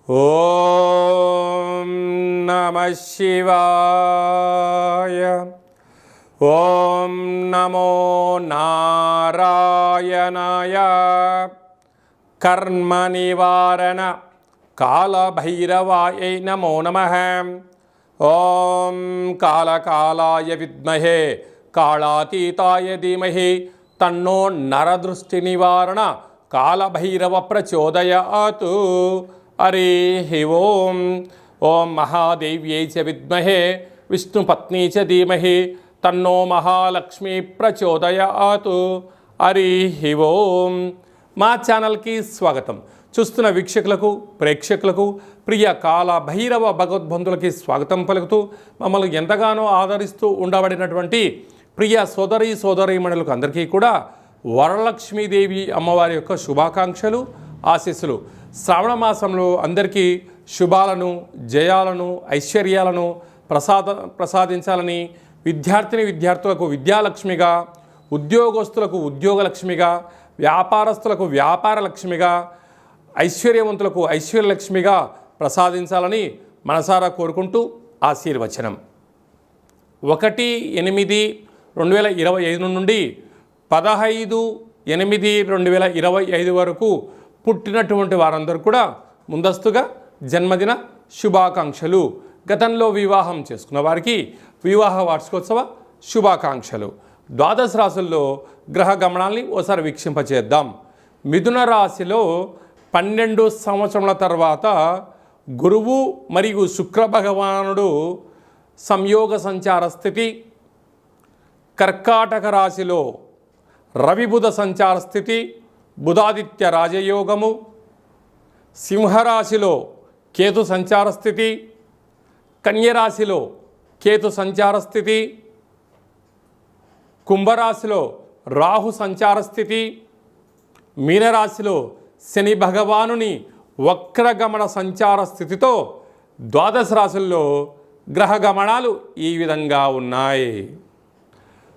ఓం నమః శివాయ. ఓం నమో నారాయణాయ. కర్మ నివారణ కాళభైరవాయ నమో నమః. ఓం కాళకాలాయ విద్మహే కాళాతీతాయ ధీమహి తన్నో నరదృష్టి నివారణ కాళభైరవ ప్రచోదయాత్. హరి ఓం. ఓం మహాదేవ్యై చ విద్మహే విష్ణుపత్నీ చ ధీమహి తన్నో మహాలక్ష్మి ప్రచోదయాత్. హరి ఓం. మా ఛానల్కి స్వాగతం. చూస్తున్న వీక్షకులకు ప్రేక్షకులకు ప్రియ కాళభైరవ భగవద్బంధులకి స్వాగతం పలుకుతూ మమ్మల్ని ఎంతగానో ఆదరిస్తూ ఉండబడినటువంటి ప్రియ సోదరీమణులకు అందరికీ కూడా వరలక్ష్మీదేవి అమ్మవారి యొక్క శుభాకాంక్షలు, ఆశీస్సులు. శ్రావణ మాసంలో అందరికీ శుభాలను, జయాలను, ఐశ్వర్యాలను ప్రసాదించాలని, విద్యార్థులకు విద్యాలక్ష్మిగా, ఉద్యోగస్తులకు ఉద్యోగలక్ష్మిగా, వ్యాపారస్తులకు వ్యాపారలక్ష్మిగా, ఐశ్వర్యవంతులకు ఐశ్వర్యలక్ష్మిగా ప్రసాదించాలని మనసారా కోరుకుంటూ ఆశీర్వచనం. 1/8/2025 నుండి 15/8/2025 వరకు పుట్టినటువంటి వారందరూ కూడా ముందస్తుగా జన్మదిన శుభాకాంక్షలు. గతంలో వివాహం చేసుకున్న వారికి వివాహ వార్షికోత్సవ శుభాకాంక్షలు. ద్వాదశ రాశుల్లో గ్రహ గమనాల్ని ఓసారి వీక్షింపచేద్దాం. మిథున రాశిలో 12 సంవత్సరముల తర్వాత గురువు మరియు శుక్ర భగవానుడు సంయోగ సంచార స్థితి. కర్కాటక రాశిలో రవి బుధ సంచార స్థితి, బుధాదిత్య రాజయోగము. సింహరాశిలో కేతు సంచార స్థితి, కన్యరాశిలో కేతు సంచార స్థితి, కుంభరాశిలో రాహు సంచార స్థితి, మీనరాశిలో శని భగవానుని వక్రగమన సంచార స్థితితో ద్వాదశ రాశుల్లో గ్రహ గమనాలు ఈ విధంగా ఉన్నాయి.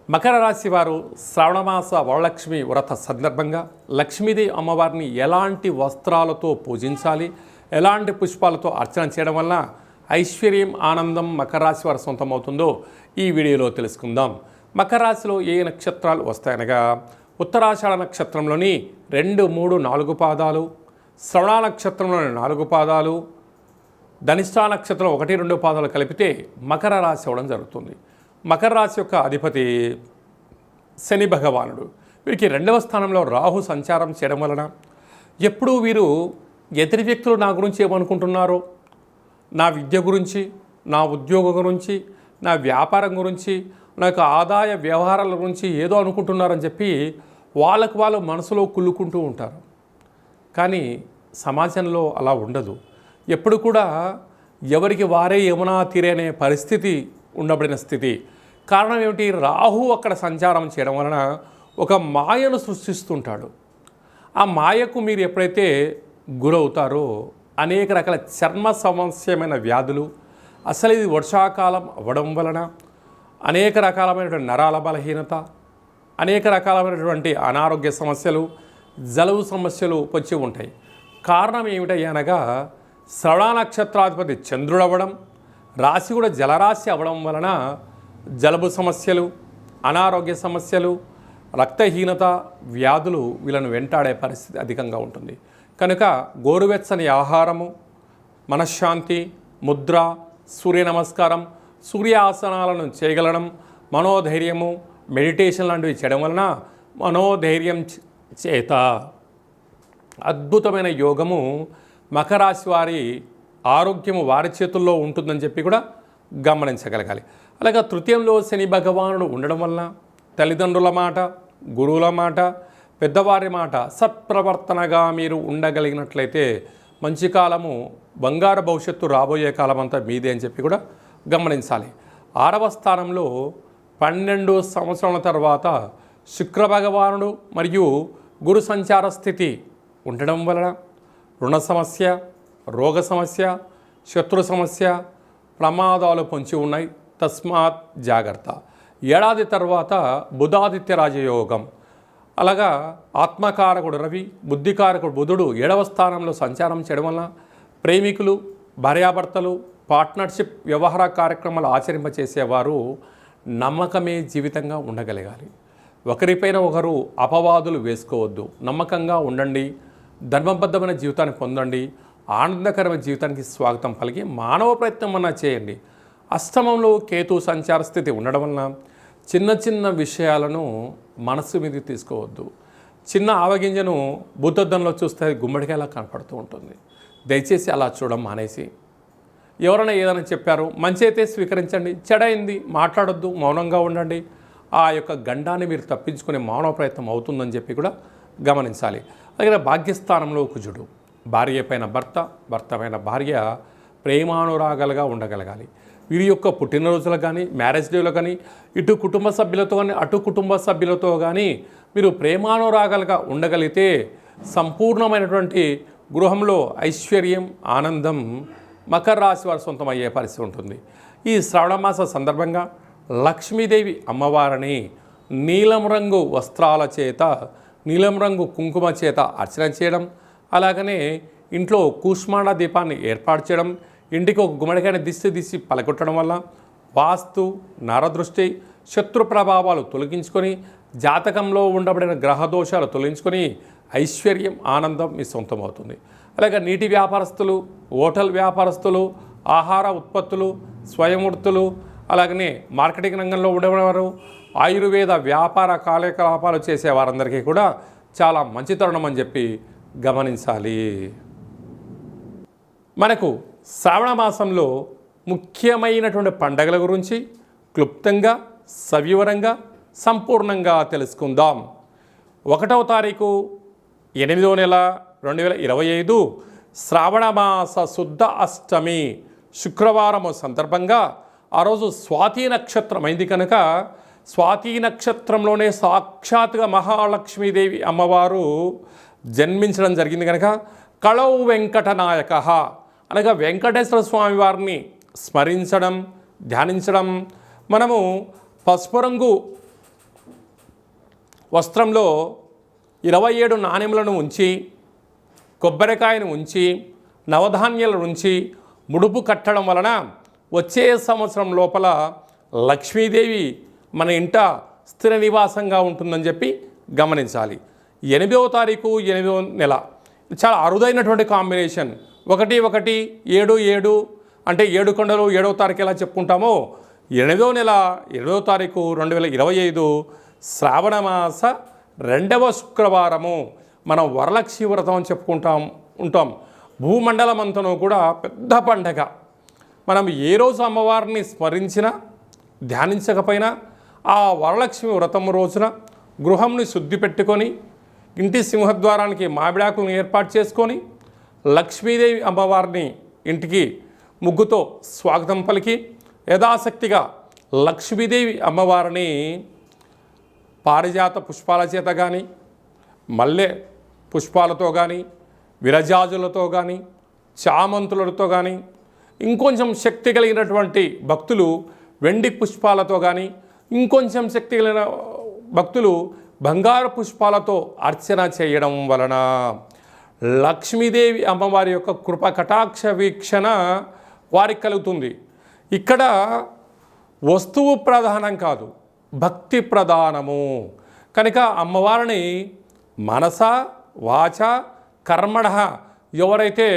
మకర రాశి వారు శ్రావణమాస వరలక్ష్మి వ్రత సందర్భంగా లక్ష్మీదేవి అమ్మవారిని ఎలాంటి వస్త్రాలతో పూజించాలి, ఎలాంటి పుష్పాలతో అర్చన చేయడం వల్ల ఐశ్వర్యం, ఆనందం మకర రాశి వారి సొంతమవుతుందో ఈ వీడియోలో తెలుసుకుందాం. మకర రాశిలో ఏ నక్షత్రాలు వస్తాయనగా ఉత్తరాషాఢ నక్షత్రంలోని 2, 3, 4 పాదాలు, శ్రవణ నక్షత్రంలోని 4 పాదాలు, ధనిష్ఠా నక్షత్రం 1, 2 పాదాలు కలిపితే మకర రాశి అవ్వడం జరుగుతుంది. మకర రాశి యొక్క అధిపతి శని భగవానుడు. వీరికి 2వ స్థానంలో రాహు సంచారం చేయడం వలన ఎప్పుడూ వీరు ఎదుటి వ్యక్తులు నా గురించి ఏమనుకుంటున్నారో, నా విద్య గురించి, నా ఉద్యోగం గురించి, నా వ్యాపారం గురించి, నా యొక్క ఆదాయ వ్యవహారాల గురించి ఏదో అనుకుంటున్నారని చెప్పి వాళ్ళకు వాళ్ళు మనసులో కుళ్ళుకుంటూ ఉంటారు. కానీ సమాజంలో అలా ఉండదు. ఎప్పుడు కూడా ఎవరికి వారే యమునా తీరే పరిస్థితి ఉండబడిన స్థితి. కారణం ఏమిటి? రాహు అక్కడ సంచారం చేయడం వలన ఒక మాయను సృష్టిస్తుంటాడు. ఆ మాయకు మీరు ఎప్పుడైతే గురవుతారో అనేక రకాల చర్మ సమస్యమైన వ్యాధులు, అసలు ఇది వర్షాకాలం అవ్వడం వలన అనేక రకాలమైనటువంటి నరాల బలహీనత, అనేక రకాలమైనటువంటి అనారోగ్య సమస్యలు, జలుబు సమస్యలు వచ్చి ఉంటాయి. కారణం ఏమిటయ్యా అనగా శ్రవణ నక్షత్రాధిపతి చంద్రుడు అవ్వడం, రాశి కూడా జలరాశి అవ్వడం వలన జలుబు సమస్యలు, అనారోగ్య సమస్యలు, రక్తహీనత, వ్యాధులు వీళ్ళను వెంటాడే పరిస్థితి అధికంగా ఉంటుంది. కనుక గోరువెచ్చని ఆహారము, మనశ్శాంతి, ముద్ర, సూర్య నమస్కారం, సూర్యాసనాలను చేయగలడం, మనోధైర్యము, మెడిటేషన్ లాంటివి చేయడం వలన మనోధైర్యం చేత అద్భుతమైన యోగము మకర రాశి వారి ఆరోగ్యము వారి చేతుల్లో ఉంటుందని చెప్పి కూడా గమనించగలగాలి. అలాగే తృతీయంలో శని భగవానుడు ఉండడం వలన తల్లిదండ్రుల మాట, గురువుల మాట, పెద్దవారి మాట సత్ప్రవర్తనగా మీరు ఉండగలిగినట్లయితే మంచి కాలము, బంగారు భవిష్యత్తు రాబోయే కాలం అంతా మీదే అని చెప్పి కూడా గమనించాలి. 6వ స్థానంలో 12 సంవత్సరాల తర్వాత శుక్ర భగవానుడు మరియు గురు సంచార స్థితి ఉండడం వలన రుణ సమస్య, రోగ సమస్య, శత్రు సమస్య, ప్రమాదాలు పొంచి ఉన్నాయి. తస్మాత్ జాగ్రత్త. ఏడాది తర్వాత బుధాదిత్య రాజయోగం, అలాగా ఆత్మకారకుడు రవి, బుద్ధికారకుడు బుధుడు 7వ స్థానంలో సంచారం చేయడం వలన ప్రేమికులు, భార్యాభర్తలు, పార్ట్నర్షిప్ వ్యవహార కార్యక్రమాలు ఆచరింపచేసేవారు నమ్మకమే జీవితంగా ఉండగలగాలి. ఒకరిపైన ఒకరు అపవాదులు వేసుకోవద్దు. నమ్మకంగా ఉండండి, ధర్మబద్ధమైన జీవితాన్ని పొందండి, ఆనందకరమైన జీవితానికి స్వాగతం పలికి మానవ ప్రయత్నం అన్నా చేయండి. అష్టమంలో కేతు సంచార స్థితి ఉండడం వలన చిన్న చిన్న విషయాలను మనసు మీదకి తీసుకోవద్దు. చిన్న ఆవగింజను బుద్ధద్దంలో చూస్తే గుమ్మడికాయలా కనపడుతూ ఉంటుంది. దయచేసి అలా చూడడం మానేసి ఎవరైనా ఏదైనా చెప్పారు, మంచి అయితే స్వీకరించండి, చెడైంది మాట్లాడొద్దు, మౌనంగా ఉండండి. ఆ యొక్క గండాన్ని మీరు తప్పించుకునే మానవ ప్రయత్నం అవుతుందని చెప్పి కూడా గమనించాలి. అలాగే భాగ్యస్థానంలో కుజుడు, భార్య పైన భర్త, భర్త పైన భార్య ప్రేమానురాగాలుగా ఉండగలగాలి. వీరి యొక్క పుట్టినరోజులు కానీ, మ్యారేజ్ డేలో కానీ, ఇటు కుటుంబ సభ్యులతో కానీ, అటు కుటుంబ సభ్యులతో కానీ మీరు ప్రేమానురాగాలుగా ఉండగలిగితే సంపూర్ణమైనటువంటి గృహంలో ఐశ్వర్యం, ఆనందం మకర రాశి వారి సొంతం అయ్యే పరిస్థితి ఉంటుంది. ఈ శ్రావణమాస సందర్భంగా లక్ష్మీదేవి అమ్మవారిని నీలం రంగు వస్త్రాల చేత, నీలం రంగు కుంకుమ చేత అర్చన చేయడం, అలాగనే ఇంట్లో కూష్మాండ దీపాన్ని ఏర్పాటు చేయడం, ఇంటికి ఒక గుమ్మడికాయని దిష్టి పలకొట్టడం వల్ల వాస్తు, నరదృష్టి, శత్రు ప్రభావాలు తొలగించుకొని జాతకంలో ఉండబడిన గ్రహదోషాలు తొలగించుకొని ఐశ్వర్యం, ఆనందం మీ సొంతం అవుతుంది. అలాగే నీటి వ్యాపారస్తులు, హోటల్ వ్యాపారస్తులు, ఆహార ఉత్పత్తులు, స్వయంవృత్తులు, అలాగనే మార్కెటింగ్ రంగంలో ఉండేవారు, ఆయుర్వేద వ్యాపార కార్యకలాపాలు చేసే వారందరికీ కూడా చాలా మంచి తరుణం అని చెప్పి గమనించాలి. మనకు శ్రావణ మాసంలో ముఖ్యమైనటువంటి పండగల గురించి క్లుప్తంగా, సవివరంగా, సంపూర్ణంగా తెలుసుకుందాం. 1వ తారీఖు 8వ నెల 2025 శ్రావణమాస శుద్ధ అష్టమి శుక్రవారము సందర్భంగా ఆ రోజు స్వాతి నక్షత్రం అయింది కనుక స్వాతి నక్షత్రంలోనే సాక్షాత్గా మహాలక్ష్మీదేవి అమ్మవారు జన్మించడం జరిగింది కనుక కళౌ వెంకటనాయక అనగా వెంకటేశ్వర స్వామి వారిని స్మరించడం, ధ్యానించడం. మనము పసుపు రంగు వస్త్రంలో 27 నాణెములను ఉంచి, కొబ్బరికాయను ఉంచి, నవధాన్యాలను ఉంచి ముడుపు కట్టడం వలన వచ్చే సంవత్సరం లోపల లక్ష్మీదేవి మన ఇంట స్థిర నివాసంగా ఉంటుందని చెప్పి గమనించాలి. 8వ తారీఖు 8వ నెల చాలా అరుదైనటువంటి కాంబినేషన్. 1-1-7-7 అంటే 7 కొండలు 7వ తారీఖు ఎలా చెప్పుకుంటామో 8వ నెల 8వ తారీఖు 2025 శ్రావణమాస 2వ శుక్రవారము మనం వరలక్ష్మి వ్రతం అని ఉంటాం. భూమండలం అంతను కూడా పెద్ద పండగ. మనం ఏ రోజు అమ్మవారిని స్మరించినా, ధ్యానించకపోయినా ఆ వరలక్ష్మి వ్రతం రోజున గృహంని శుద్ధి పెట్టుకొని, ఇంటి సింహద్వారానికి మామిడాకులను ఏర్పాటు చేసుకొని, లక్ష్మీదేవి అమ్మవారిని ఇంటికి ముగ్గుతో స్వాగతం పలికి, యథాశక్తిగా లక్ష్మీదేవి అమ్మవారిని పారిజాత పుష్పాల చేత కానీ, మల్లె పుష్పాలతో కానీ, విరజాజులతో కానీ, చామంతులతో కానీ, ఇంకొంచెం శక్తి కలిగినటువంటి భక్తులు వెండి పుష్పాలతో కానీ, ఇంకొంచెం శక్తి కలిగిన భక్తులు బంగారు పుష్పాలతో అర్చన చేయడం వలన లక్ష్మీదేవి అమ్మవారి యొక్క కృప కటాక్ష వీక్షణ వారికి కలుగుతుంది. ఇక్కడ వస్తువు ప్రధానం కాదు, భక్తి ప్రధానము కనుక అమ్మవారిని మనస, వాచ, కర్మణ ఎవరైతే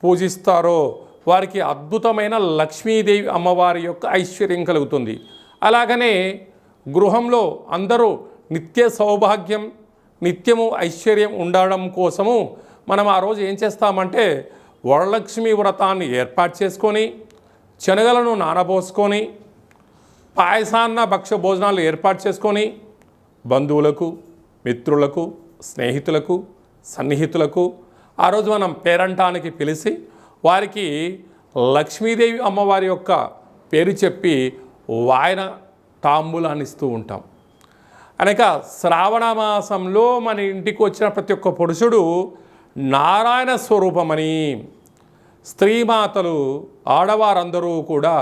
పూజిస్తారో వారికి అద్భుతమైన లక్ష్మీదేవి అమ్మవారి యొక్క ఐశ్వర్యం కలుగుతుంది. అలాగనే గృహంలో అందరూ నిత్య సౌభాగ్యం, నిత్యము ఐశ్వర్యం ఉండడం కోసము మనం ఆ రోజు ఏం చేస్తామంటే వరలక్ష్మి వ్రతాన్ని ఏర్పాటు చేసుకొని, శనగలను నానబోసుకొని, పాయసాన్న భక్ష్య భోజనాలు ఏర్పాటు చేసుకొని బంధువులకు, మిత్రులకు, స్నేహితులకు, సన్నిహితులకు ఆ రోజు మనం పేరంటానికి పిలిచి వారికి లక్ష్మీదేవి అమ్మవారి యొక్క పేరు చెప్పి వాయన తాంబూలాన్ని ఇస్తూ ఉంటాం. అనక శ్రావణ మాసంలో మన ఇంటికి వచ్చిన ప్రతి ఒక్క పురుషుడు నారాయణ స్వరూపమని, స్త్రీమాతలు ఆడవారందరూ కూడా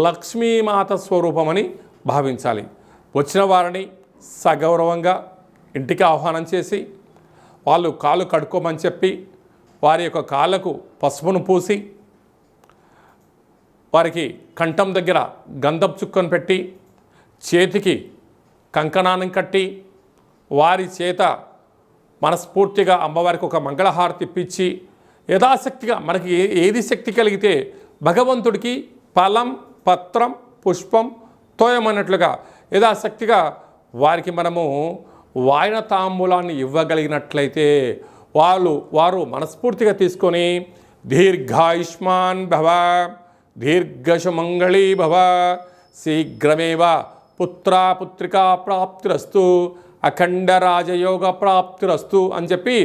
లక్ష్మీమాత స్వరూపమని భావించాలి. వచ్చిన వారిని సగౌరవంగా ఇంటికి ఆహ్వానం చేసి వాళ్ళు కాళ్ళు కడుక్కోమని చెప్పి వారి యొక్క కాళ్ళకు పసుపును పూసి వారికి కంఠం దగ్గర గంధపు చుక్కను పెట్టి చేతికి కంకణాన్ని కట్టి వారి చేత మనస్ఫూర్తిగా అమ్మవారికి ఒక మంగళహారతి ఇప్పించి యథాశక్తిగా మనకి ఏది శక్తి కలిగితే భగవంతుడికి ఫలం పత్రం పుష్పం తోయమన్నట్లుగా యథాశక్తిగా వారికి మనము వాయన తాంబూలాన్ని ఇవ్వగలిగినట్లయితే వారు మనస్ఫూర్తిగా తీసుకొని దీర్ఘాయుష్మాన్ భవ దీర్ఘసుమంగళీ భవ శీఘ్రమేవ పుత్రికా ప్రాప్తిరస్తు అఖండ రాజయోగ ప్రాప్తిరస్తు అని చెప్పి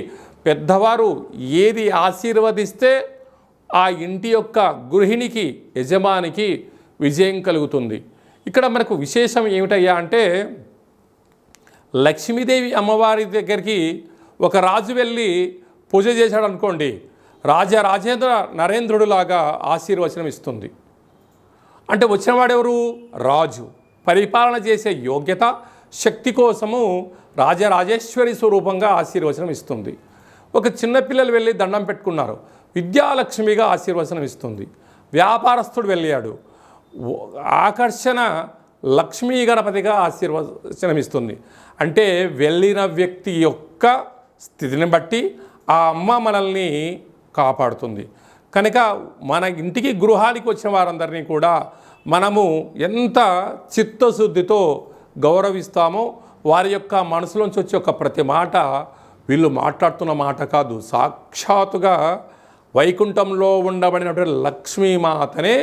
పెద్దవారు ఏది ఆశీర్వదిస్తే ఆ ఇంటి యొక్క గృహిణికి యజమానికి విజయం కలుగుతుంది. ఇక్కడ మనకు విశేషం ఏమిటయ్యా అంటే లక్ష్మీదేవి అమ్మవారి దగ్గరికి ఒక రాజు వెళ్ళి పూజ చేశాడు అనుకోండి, రాజేంద్ర నరేంద్రుడిలాగా ఆశీర్వచనం ఇస్తుంది. అంటే వచ్చినవాడెవరు? రాజు. పరిపాలన చేసే యోగ్యత శక్తి కోసము రాజరాజేశ్వరి స్వరూపంగా ఆశీర్వచనం ఇస్తుంది. ఒక చిన్నపిల్లలు వెళ్ళి దండం పెట్టుకున్నారు, విద్యాలక్ష్మిగా ఆశీర్వచనం ఇస్తుంది. వ్యాపారస్తుడు వెళ్ళాడు, ఆకర్షణ లక్ష్మీ గణపతిగా ఆశీర్వచనం ఇస్తుంది. అంటే వెళ్ళిన వ్యక్తి యొక్క స్థితిని బట్టి ఆ అమ్మ మనల్ని కాపాడుతుంది. కనుక మన ఇంటికి గృహానికి వచ్చిన వారందరినీ కూడా మనము ఎంత చిత్తశుద్ధితో గౌరవిస్తామో వారి యొక్క మనసులోంచి వచ్చే ఒక ప్రతి మాట వీళ్ళు మాట్లాడుతున్న మాట కాదు, సాక్షాత్తుగా వైకుంఠంలో ఉండబడినటువంటి లక్ష్మీమాతనే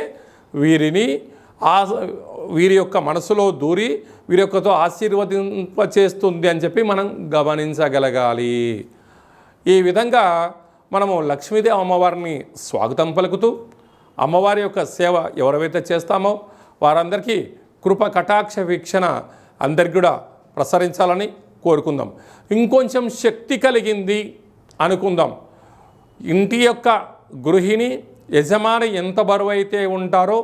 వీరి యొక్క మనసులో దూరి వీరి యొక్కతో ఆశీర్వదింపచేస్తుంది అని చెప్పి మనం గమనించగలగాలి. ఈ విధంగా మనము లక్ష్మీదేవి అమ్మవారిని స్వాగతం పలుకుతూ అమ్మవారి యొక్క సేవ ఎవరైతే చేస్తామో వారందరికీ కృప కటాక్ష వీక్షణ అందరికి కూడా ప్రసరించాలని కోరుకుందాం. ఇంకొంచెం శక్తి కలిగింది అనుకుందాం. ఇంటి యొక్క గృహిణి యజమాని ఎంత బరువు అయితే ఉంటారో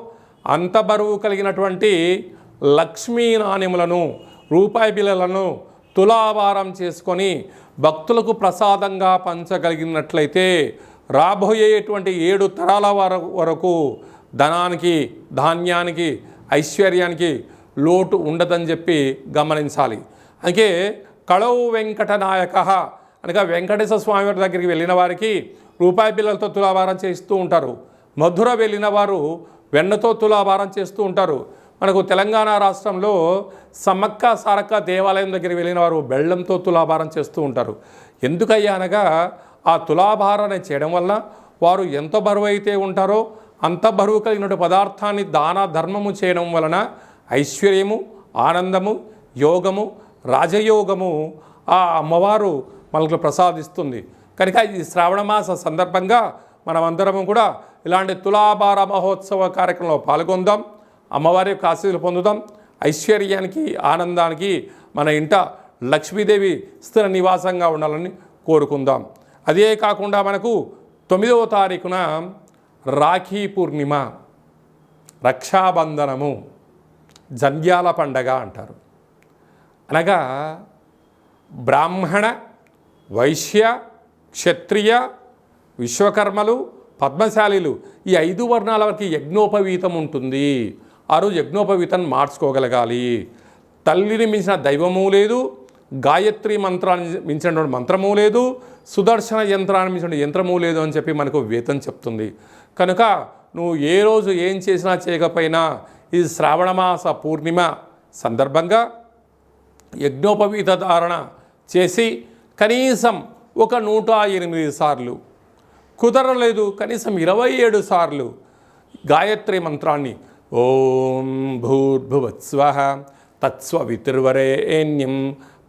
అంత బరువు కలిగినటువంటి లక్ష్మీ నాణ్యములను రూపాయి బిళ్ళలను తులాభారం చేసుకొని భక్తులకు ప్రసాదంగా పంచగలిగినట్లయితే రాబోయేటువంటి 7 తరాల వరకు ధనానికి ధాన్యానికి ఐశ్వర్యానికి లోటు ఉండదని చెప్పి గమనించాలి. అందుకే కళవు వెంకటనాయక అనగా వెంకటేశ్వర స్వామి వారి దగ్గరికి వెళ్ళిన వారికి రూపాయి బిళ్ళలతో తులాభారం చేస్తూ ఉంటారు. మధుర వెళ్ళిన వారు వెన్నతో తులాభారం చేస్తూ ఉంటారు. మనకు తెలంగాణ రాష్ట్రంలో సమ్మక్క సారక్క దేవాలయం దగ్గరికి వెళ్ళిన వారు బెల్లంతో తులాభారం చేస్తూ ఉంటారు. ఎందుకయ్యా అనగా ఆ తులాభారాన్ని చేయడం వల్ల వారు ఎంత బరువు అయితే ఉంటారో అంత బరువు కలిగిన పదార్థాన్ని దాన ధర్మము చేయడం వలన ఐశ్వర్యము ఆనందము యోగము రాజయోగము ఆ అమ్మవారు మనకు ప్రసాదిస్తుంది. కనుక ఈ శ్రావణమాస సందర్భంగా మనమందరము కూడా ఇలాంటి తులాభార మహోత్సవ కార్యక్రమంలో పాల్గొందాం, అమ్మవారి యొక్క ఆశీస్సులు పొందుదాం. ఐశ్వర్యానికి ఆనందానికి మన ఇంట లక్ష్మీదేవి స్థిర నివాసంగా ఉండాలని కోరుకుందాం. అదే కాకుండా మనకు 9వ తారీఖున రాఖీ పూర్ణిమ, రక్షాబంధనము, జంధ్యాల పండగ అంటారు. అనగా బ్రాహ్మణ వైశ్య క్షత్రియ విశ్వకర్మలు పద్మశాలీలు ఈ 5 వర్ణాల వరకు యజ్ఞోపవీతం ఉంటుంది. ఆ రోజు యజ్ఞోపవీతాన్ని మార్చుకోగలగాలి. తల్లిని మించిన దైవము లేదు, గాయత్రి మంత్రాన్ని మించినటువంటి మంత్రము లేదు, సుదర్శన యంత్రాన్ని మించిన యంత్రము లేదు అని చెప్పి మనకు వేదం చెప్తుంది. కనుక నువ్వు ఏ రోజు ఏం చేసినా చేయకపోయినా ఈ శ్రావణమాస పూర్ణిమ సందర్భంగా యజ్ఞోపవీత ధారణ చేసి కనీసం ఒక 108 సార్లు, కుదరలేదు కనీసం 27 సార్లు గాయత్రి మంత్రాన్ని ఓం భూర్భువత్స్వః తత్స్వవితుర్వరేణ్యం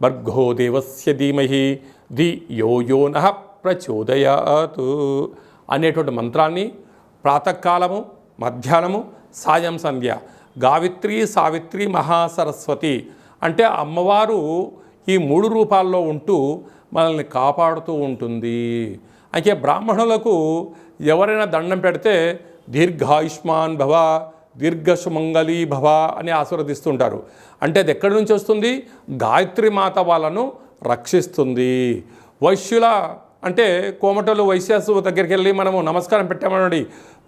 భర్గో దేవస్య ధీమహి ధియో యో నః ప్రచోదయాత్ అనేటువంటి మంత్రాన్ని ప్రాతకాలము మధ్యాహ్నము సాయం సంధ్య గావిత్రి సావిత్రి మహాసరస్వతి అంటే అమ్మవారు ఈ 3 రూపాల్లో ఉంటూ మనల్ని కాపాడుతూ ఉంటుంది. అయితే బ్రాహ్మణులకు ఎవరైనా దండం పెడితే దీర్ఘాయుష్మాన్ భవ దీర్ఘసుమంగళీ భవ అని ఆశీర్వదిస్తుంటారు. అంటే అది ఎక్కడి నుంచి వస్తుంది? గాయత్రి మాత వాళ్ళను రక్షిస్తుంది. వైశ్యుల అంటే కోమటోళ్ళు వైశ్యాసు దగ్గరికి వెళ్ళి మనము నమస్కారం పెట్టామనండి,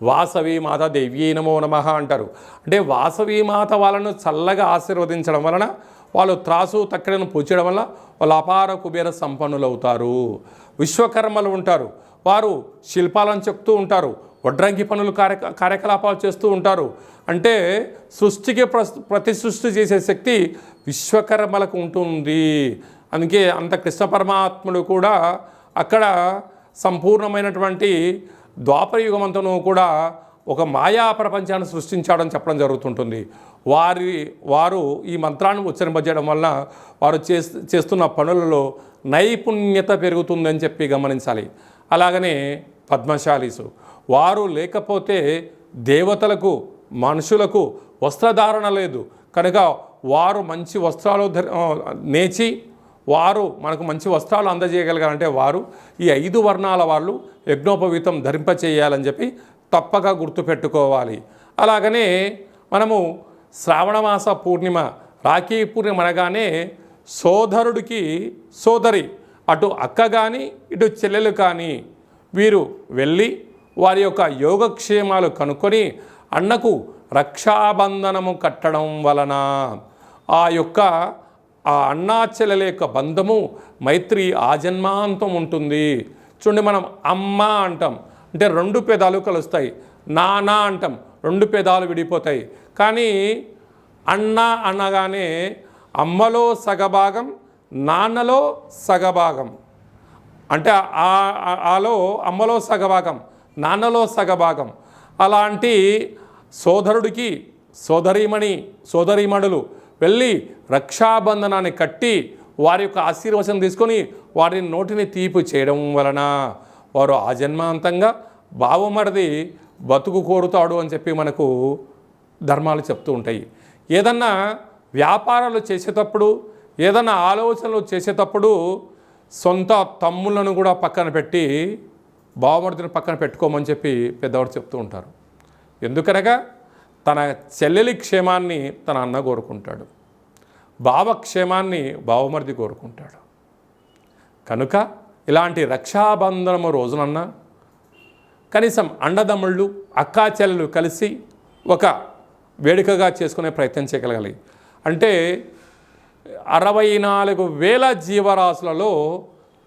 వాసవి మాత దేవ్యీ నమో నమః అంటారు. అంటే వాసవి మాత వాళ్ళను చల్లగా ఆశీర్వదించడం వలన, వాళ్ళు త్రాసు తక్కడను పూచడం వల్ల వాళ్ళు అపార కుబేర సంపన్నులు అవుతారు. విశ్వకర్మలు ఉంటారు, వారు శిల్పాలను చెప్తూ ఉంటారు, వడ్రంగి పనులు కార్యకలాపాలు చేస్తూ ఉంటారు. అంటే సృష్టికి ప్రతి సృష్టి చేసే శక్తి విశ్వకర్మలకు ఉంటుంది. అందుకే అంత కృష్ణ పరమాత్ముడు కూడా అక్కడ సంపూర్ణమైనటువంటి ద్వాపర యుగమంతను కూడా ఒక మాయా ప్రపంచాన్ని సృష్టించాడని చెప్పడం జరుగుతుంటుంది. వారు ఈ మంత్రాన్ని ఉచ్చరింపజేయడం వల్ల వారు చేస్తున్న పనులలో నైపుణ్యత పెరుగుతుందని చెప్పి గమనించాలి. అలాగనే పద్మశాలీసు, వారు లేకపోతే దేవతలకు మనుషులకు వస్త్రధారణ లేదు కనుక వారు మంచి వస్త్రాలు నేచి వారు మనకు మంచి వస్త్రాలు అందజేయగలగాలంటే వారు ఈ 5 వర్ణాల వాళ్ళు యజ్ఞోపవీతం ధరింపచేయాలని చెప్పి తప్పక గుర్తుపెట్టుకోవాలి. అలాగనే మనము శ్రావణమాస పూర్ణిమ, రాఖీ పూర్ణిమ అనగానే సోదరుడికి సోదరి, అటు అక్క కానీ ఇటు చెల్లెలు కానీ వీరు వెళ్ళి వారి యొక్క యోగక్షేమాలు కనుక్కొని అన్నకు రక్షాబంధనము కట్టడం వలన ఆ అన్నా చెల్లెల యొక్క బంధము మైత్రి ఆజన్మాంతం ఉంటుంది. చూడండి, మనం అమ్మ అంటాం అంటే 2 పెదాలు కలుస్తాయి, నాన్న అంటాం 2 పెదాలు విడిపోతాయి. కానీ అన్న అనగానే అమ్మలో సగభాగం, నాన్నలో సగభాగం, అంటే అమ్మలో సగభాగం, నాన్నలో సగభాగం. అలాంటి సోదరుడికి సోదరీమణులు వెళ్ళి రక్షాబంధనాన్ని కట్టి వారి యొక్క ఆశీర్వచనం తీసుకొని వారి నోటిని తీపి చేయడం వలన వారు ఆజన్మాంతంగా బావమరిది బతుకు కోరుతాడు అని చెప్పి మనకు ధర్మాలు చెప్తూ ఉంటాయి. ఏదన్నా వ్యాపారాలు చేసేటప్పుడు, ఏదన్నా ఆలోచనలు చేసేటప్పుడు సొంత తమ్ములను కూడా పక్కన పెట్టి బావమరిదిని పక్కన పెట్టుకోమని చెప్పి పెద్దవాడు చెప్తూ ఉంటారు. ఎందుకనగా తన చెల్లెలి క్షేమాన్ని తన అన్న కోరుకుంటాడు, భావక్షేమాన్ని బావమరిది కోరుకుంటాడు. కనుక ఇలాంటి రక్షాబంధనము రోజునన్నా కనీసం అండదమ్ముళ్ళు అక్కా చెల్లెలు కలిసి ఒక వేడుకగా చేసుకునే ప్రయత్నం చేయగలగాలి. అంటే 64,000 జీవరాశులలో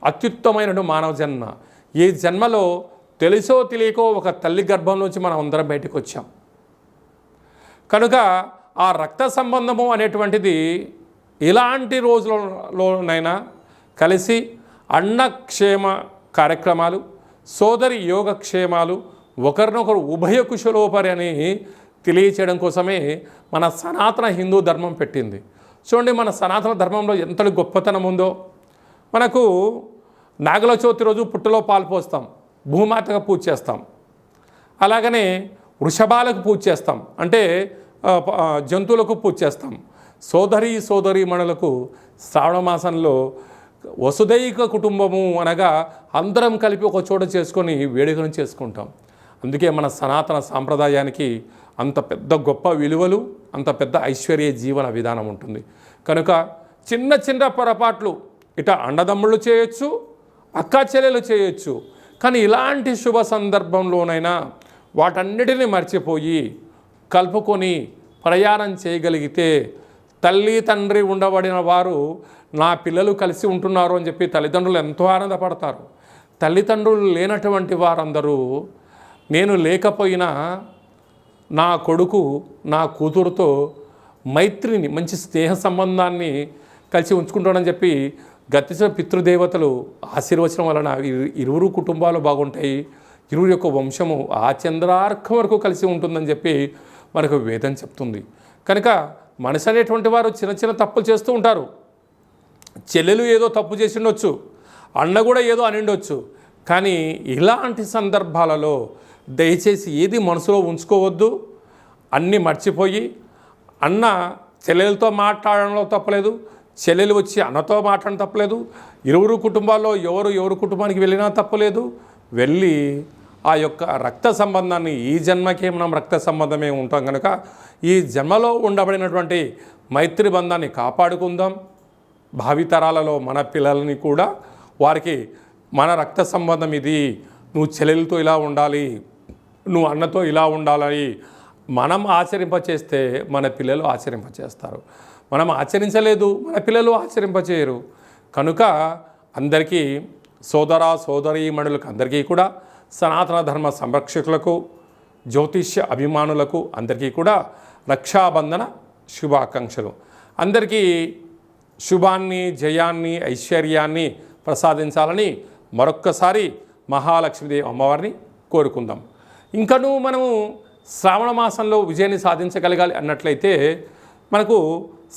అత్యుత్తమైన మానవ జన్మ. ఈ జన్మలో తెలుసో తెలియకో ఒక తల్లి గర్భంలోంచి మనం అందరం బయటకు వచ్చాం. కనుక ఆ రక్త సంబంధము అనేటువంటిది ఇలాంటి రోజులలోనైనా కలిసి అన్నక్షేమ కార్యక్రమాలు, సోదరి యోగక్షేమాలు, ఒకరినొకరు ఉభయ కుశలోపరి అని తెలియచేయడం కోసమే మన సనాతన హిందూ ధర్మం పెట్టింది. చూడండి, మన సనాతన ధర్మంలో ఎంతటి గొప్పతనం ఉందో. మనకు నాగుల చవితి రోజు పుట్టలో పాలు పోస్తాం, భూమాతకు పూజ చేస్తాం. అలాగనే వృషభాలకు పూజ చేస్తాం, అంటే జంతువులకు పూజ చేస్తాం. సోదరీమణులకు శ్రావణ మాసంలో వసుదైక కుటుంబము అనగా అందరం కలిపి ఒక చోట చేసుకొని వేడుకను చేసుకుంటాం. అందుకే మన సనాతన సాంప్రదాయానికి అంత పెద్ద గొప్ప విలువలు, అంత పెద్ద ఐశ్వర్య జీవన విధానం ఉంటుంది. కనుక చిన్న పొరపాట్లు ఇట అండదమ్ముళ్ళు చేయొచ్చు, అక్కా చెల్లెలు చేయొచ్చు. కానీ ఇలాంటి శుభ సందర్భంలోనైనా వాటన్నిటిని మర్చిపోయి కలుపుకొని ప్రయాణం చేయగలిగితే తల్లి తండ్రి ఉండబడిన వారు నా పిల్లలు కలిసి ఉంటున్నారు అని చెప్పి తల్లిదండ్రులు ఎంతో ఆనందపడతారు. తల్లిదండ్రులు లేనటువంటి వారందరూ నేను లేకపోయినా నా కొడుకు నా కూతురుతో మైత్రిని, మంచి స్నేహ సంబంధాన్ని కలిసి ఉంచుకుంటాడని చెప్పి గతించిన పితృదేవతలు ఆశీర్వచనం వలన ఇరువురు కుటుంబాలు బాగుంటాయి, ఇరువురు యొక్క వంశము ఆ చంద్రార్కం వరకు కలిసి ఉంటుందని చెప్పి మనకు వేదం చెప్తుంది. కనుక మనిషి అనేటువంటి వారు చిన్న తప్పులు చేస్తూ ఉంటారు. చెల్లెలు ఏదో తప్పు చేసి ఉండొచ్చు, అన్న కూడా ఏదో అని ఉండొచ్చు. కానీ ఇలాంటి సందర్భాలలో దయచేసి ఏది మనసులో ఉంచుకోవద్దు. అన్నీ మర్చిపోయి అన్న చెల్లెలతో మాట్లాడడంలో తప్పలేదు, చెల్లెలు వచ్చి అన్నతో మాట్లాడడం తప్పలేదు, ఇరువురు కుటుంబాల్లో ఎవరు కుటుంబానికి వెళ్ళినా తప్పలేదు. వెళ్ళి ఆ యొక్క రక్త సంబంధాన్ని, ఈ జన్మకే మనం రక్త సంబంధమే ఉంటాం కనుక ఈ జన్మలో ఉండబడినటువంటి మైత్రి బంధాన్ని కాపాడుకుందాం. భావితరాలలో మన పిల్లల్ని కూడా వారికి మన రక్త సంబంధం ఇది, నువ్వు చెల్లెలతో ఇలా ఉండాలి, నువ్వు అన్నతో ఇలా ఉండాలి. మనం ఆచరింపచేస్తే మన పిల్లలు ఆచరింపచేస్తారు, మనం ఆచరించలేదు మన పిల్లలు ఆచరింపచేయరు. కనుక అందరికీ సోదరీమణులకు అందరికీ కూడా, సనాతన ధర్మ సంరక్షకులకు, జ్యోతిష్య అభిమానులకు అందరికీ కూడా రక్షాబంధన శుభాకాంక్షలు. అందరికీ శుభాన్ని, జయాన్ని, ఐశ్వర్యాన్ని ప్రసాదించాలని మరొక్కసారి మహాలక్ష్మీదేవి అమ్మవారిని కోరుకుందాం. ఇంకనూ మనము శ్రావణ మాసంలో విజయాన్ని సాధించగలగాలి అన్నట్లయితే మనకు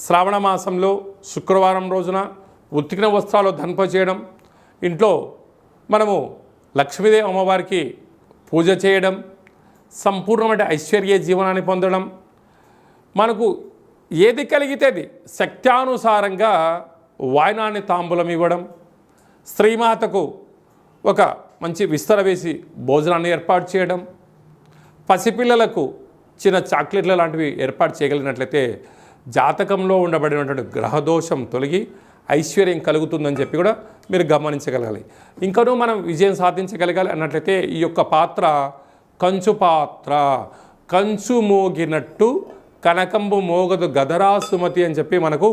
శ్రావణ మాసంలో శుక్రవారం రోజున ఉతికిన వస్త్రాలు ధరింపజేయడం, ఇంట్లో మనము లక్ష్మీదేవి అమ్మవారికి పూజ చేయడం, సంపూర్ణమైన ఐశ్వర్య జీవనాన్ని పొందడం, మనకు ఏది కలిగితే అది శక్త్యానుసారంగా వాయనాన్ని తాంబూలం ఇవ్వడం, స్త్రీమాతకు ఒక మంచి విస్తర వేసి భోజనాన్ని ఏర్పాటు చేయడం, పసిపిల్లలకు చిన్న చాక్లెట్ల లాంటివి ఏర్పాటు చేయగలిగినట్లయితే జాతకంలో ఉండబడినటువంటి గ్రహదోషం తొలగి ఐశ్వర్యం కలుగుతుందని చెప్పి కూడా మీరు గమనించగలగాలి. ఇంకనూ మనం విజయం సాధించగలగాలి అన్నట్లయితే ఈ యొక్క పాత్ర కంచు పాత్ర, కంచు మోగినట్టు కనకంబు మోగదు గదరా సుమతి అని చెప్పి మనకు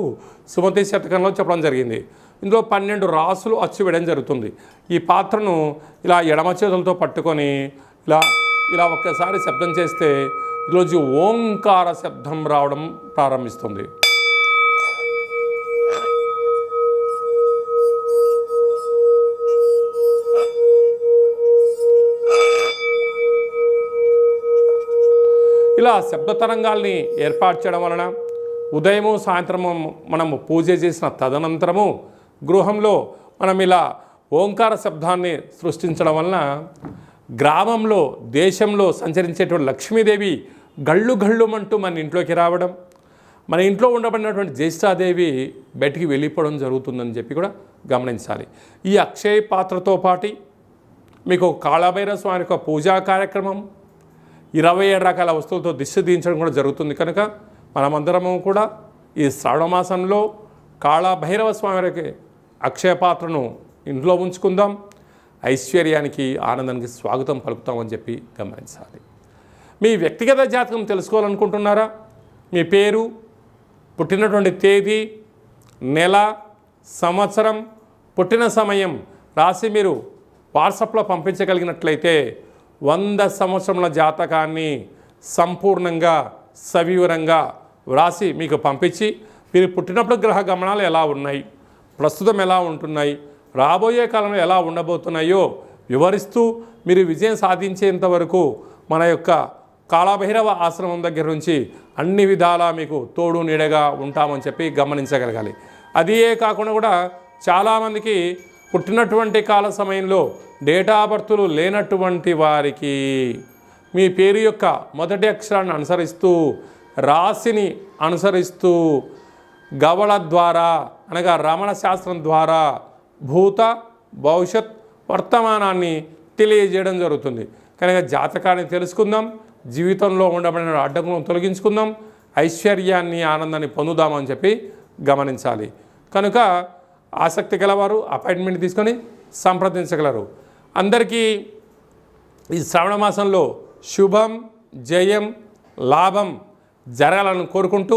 సుమతి శతకంలో చెప్పడం జరిగింది. ఇందులో 12 రాసులు అచ్చు వేయడం జరుగుతుంది. ఈ పాత్రను ఇలా ఎడమ చేతులతో పట్టుకొని ఇలా ఒక్కసారి శబ్దం చేస్తే ఈరోజు ఓంకార శబ్దం రావడం ప్రారంభిస్తుంది. ఇలా శబ్ద తరంగాల్ని ఏర్పాటు చేయడం వలన ఉదయము సాయంత్రము మనము పూజ చేసిన తదనంతరము గృహంలో మనం ఇలా ఓంకార శబ్దాన్ని సృష్టించడం వలన గ్రామంలో, దేశంలో సంచరించేటువంటి లక్ష్మీదేవి గళ్ళు గళ్ళుమంటూ మన ఇంట్లోకి రావడం, మన ఇంట్లో ఉండబడినటువంటి జ్యేష్ఠాదేవి బయటికి వెళ్ళిపోవడం జరుగుతుందని చెప్పి కూడా గమనించాలి. ఈ అక్షయ పాత్రతో పాటు మీకు కాళభైరవ స్వామి యొక్క పూజా కార్యక్రమం, 27 రకాల వస్తువులతో దిష్టి తీయించడం కూడా జరుగుతుంది. కనుక మనమందరము కూడా ఈ శ్రావణ మాసంలో కాళభైరవ స్వామి అక్షయ పాత్రను ఇంట్లో ఉంచుకుందాం, ఐశ్వర్యానికి, ఆనందానికి స్వాగతం పలుకుతామని చెప్పి గమనించాలి. మీ వ్యక్తిగత జాతకం తెలుసుకోవాలనుకుంటున్నారా? మీ పేరు, పుట్టినటువంటి తేదీ, నెల, సంవత్సరం, పుట్టిన సమయం రాసి మీరు వాట్సాప్లో పంపించగలిగినట్లయితే 100 సంవత్సరముల జాతకాన్ని సంపూర్ణంగా సవివరంగా వ్రాసి మీకు పంపించి, మీరు పుట్టినప్పుడు గ్రహ గమనాలు ఎలా ఉన్నాయి, ప్రస్తుతం ఎలా ఉంటున్నాయి, రాబోయే కాలంలో ఎలా ఉండబోతున్నాయో వివరిస్తూ మీరు విజయం సాధించేంత వరకు మన యొక్క కాళభైరవ ఆశ్రమం దగ్గర నుంచి అన్ని విధాలా మీకు తోడు నీడగా ఉంటామని చెప్పి గమనించగలగాలి. అదే కాకుండా కూడా చాలామందికి పుట్టినటువంటి కాల సమయంలో డేటా బర్తులు లేనటువంటి వారికి మీ పేరు యొక్క మొదటి అక్షరాన్ని అనుసరిస్తూ, రాశిని అనుసరిస్తూ, గవళ ద్వారా అనగా రమణ శాస్త్రం ద్వారా భూత, భవిష్యత్, వర్తమానాన్ని తెలియజేయడం జరుగుతుంది. కనుక జాతకాన్ని తెలుసుకుందాం, జీవితంలో ఉండబడిన అడ్డంకులను తొలగించుకుందాం, ఐశ్వర్యాన్ని, ఆనందాన్ని పొందుదామని చెప్పి గమనించాలి. కనుక ఆసక్తి గలవారు అపాయింట్మెంట్ తీసుకొని సంప్రదించగలరు. అందరికీ ఈ శ్రావణ మాసంలో శుభం, జయం, లాభం జరగాలని కోరుకుంటూ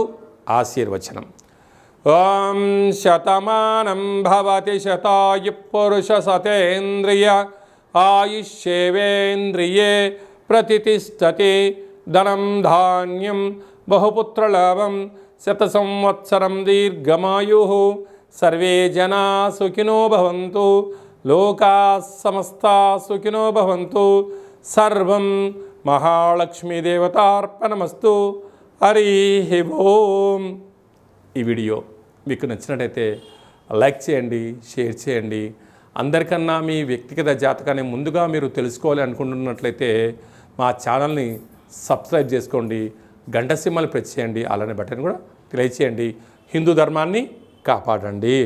ఆశీర్వచనం. ఓం శతమానం భవతి శతాయు పురుష సతేంద్రియ ఆయుష్యేవేంద్రియే ప్రతిష్టతి ధనం ధాన్యం బహుపుత్రలాభం శత సంవత్సరం దీర్ఘమాయు సర్వే జనా సుఖినో భవంతు లోకా సమస్తా సుఖినో భవంతు సర్వం మహాలక్ష్మీదేవతార్పణమస్తు. హరి ఓం. ఈ వీడియో మీకు నచ్చినట్టయితే లైక్ చేయండి, షేర్ చేయండి. అందరికన్నా మీ వ్యక్తిగత జాతకాన్ని ముందుగా మీరు తెలుసుకోవాలి అనుకుంటున్నట్లయితే మా ఛానల్ని సబ్స్క్రైబ్ చేసుకోండి, గంట సింబల్ ప్రెస్ చేయండి, అలానే బటన్ కూడా తెలియచేయండి. హిందూ ధర్మాన్ని కాపాడండి.